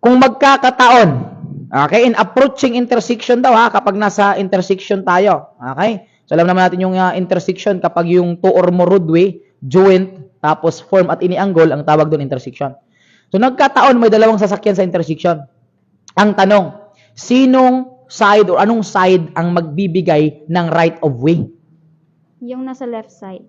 kung magkakataon, okay, in approaching intersection daw ha, kapag nasa intersection tayo, okay? So alam naman natin yung intersection kapag yung two or more roadway, joint, tapos form at ini-angle, ang tawag doon intersection. So nagkataon may dalawang sasakyan sa intersection. Ang tanong, sinong side or anong side ang magbibigay ng right of way? Yung nasa left side.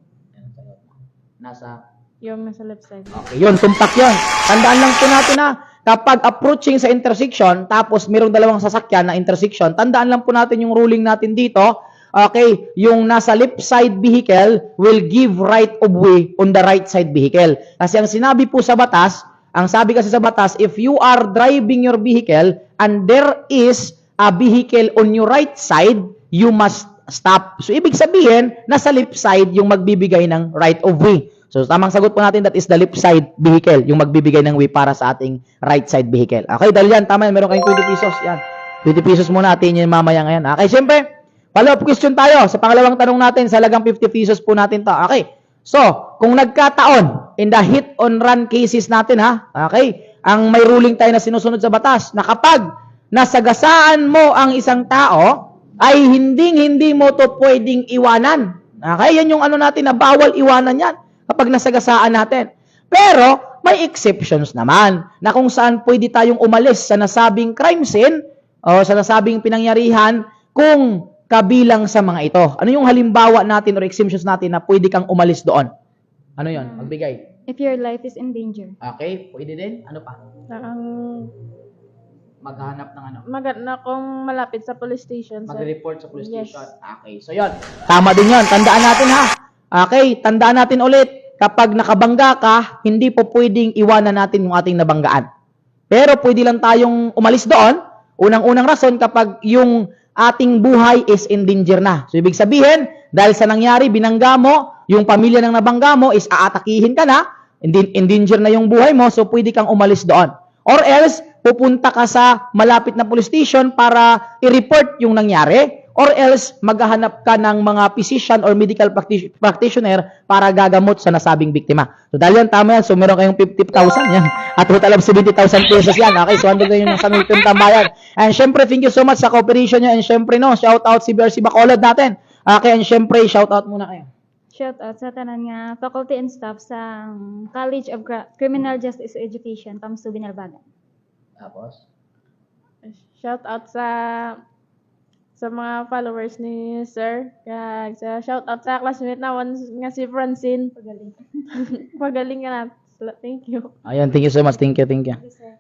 Yung nasa left side. Okay, yun, tumpak yun. Tandaan lang po natin na kapag approaching sa intersection, tapos mayroong dalawang sasakyan na intersection, tandaan lang po natin yung ruling natin dito, okay, yung nasa left side vehicle will give right of way on the right side vehicle. Kasi ang sinabi po sa batas, ang sabi kasi sa batas, if you are driving your vehicle and there is a vehicle on your right side, you must stop. So, ibig sabihin, nasa left side yung magbibigay ng right of way. So, tamang sagot po natin, that is the left side vehicle, yung magbibigay ng way para sa ating right side vehicle. Okay, dahil yan, tama yan, meron kayong 20 pesos. Yan, 20 pesos muna natin yung mamaya ngayon. Okay, syempre, follow-up question tayo sa pangalawang tanong natin, sa lagang 50 pesos po natin to. Okay, so, kung nagkataon, in the hit on run cases natin ha, okay, ang may ruling tayo na sinusunod sa batas, na kapag nasagasaan mo ang isang tao, ay hindi mo to pwedeng iwanan. Okay, yan yung ano natin na bawal iwanan yan kapag nasagasaan natin. Pero, may exceptions naman na kung saan pwede tayong umalis sa nasabing crime scene o sa nasabing pinangyarihan kung kabilang sa mga ito. Ano yung halimbawa natin or exemptions natin na pwede kang umalis doon? Ano yon? Magbigay. If your life is in danger. Okay, pwede din. Ano pa? Ang Maghanap ng ano? maganda kung malapit sa police station. Sir. Mag-report sa police Yes. station. Okay, so yon. Tama din yon. Tandaan natin ha. Okay, tandaan natin ulit. Kapag nakabangga ka, hindi po pwedeng iwanan natin yung ating nabanggaan. Pero pwede lang tayong umalis doon. Unang-unang rason kapag yung ating buhay is in danger na. So, ibig sabihin, dahil sa nangyari, binangga mo, yung pamilya ng nabangga mo is aatakihin ka na, in danger na yung buhay mo, so pwede kang umalis doon. Or else, pupunta ka sa malapit na police station para i-report yung nangyari, or else, maghahanap ka ng mga physician or medical practitioner para gagamot sa nasabing biktima. So, dahil yan, tama yan. So, meron kayong 50,000 yan. At total of 70,000 pesos yan. Okay, so, andun kayo ng San Milton Tambayan. And, syempre, thank you so much sa cooperation nyo. And, syempre, no, shout out si BRC Bacolod natin. Okay, and syempre, shout out muna kayo. Shout out sa tanan nga faculty and staff sa College of Criminal Justice Education, Kamsu, Binalbagan. Tapos? Shout out sa mga followers ni Sir. Kaya shout out sa classmate na nga si Francine. Pagaling ka na. Thank you. Ayan, thank you so much. Thank you, thank you. Sir.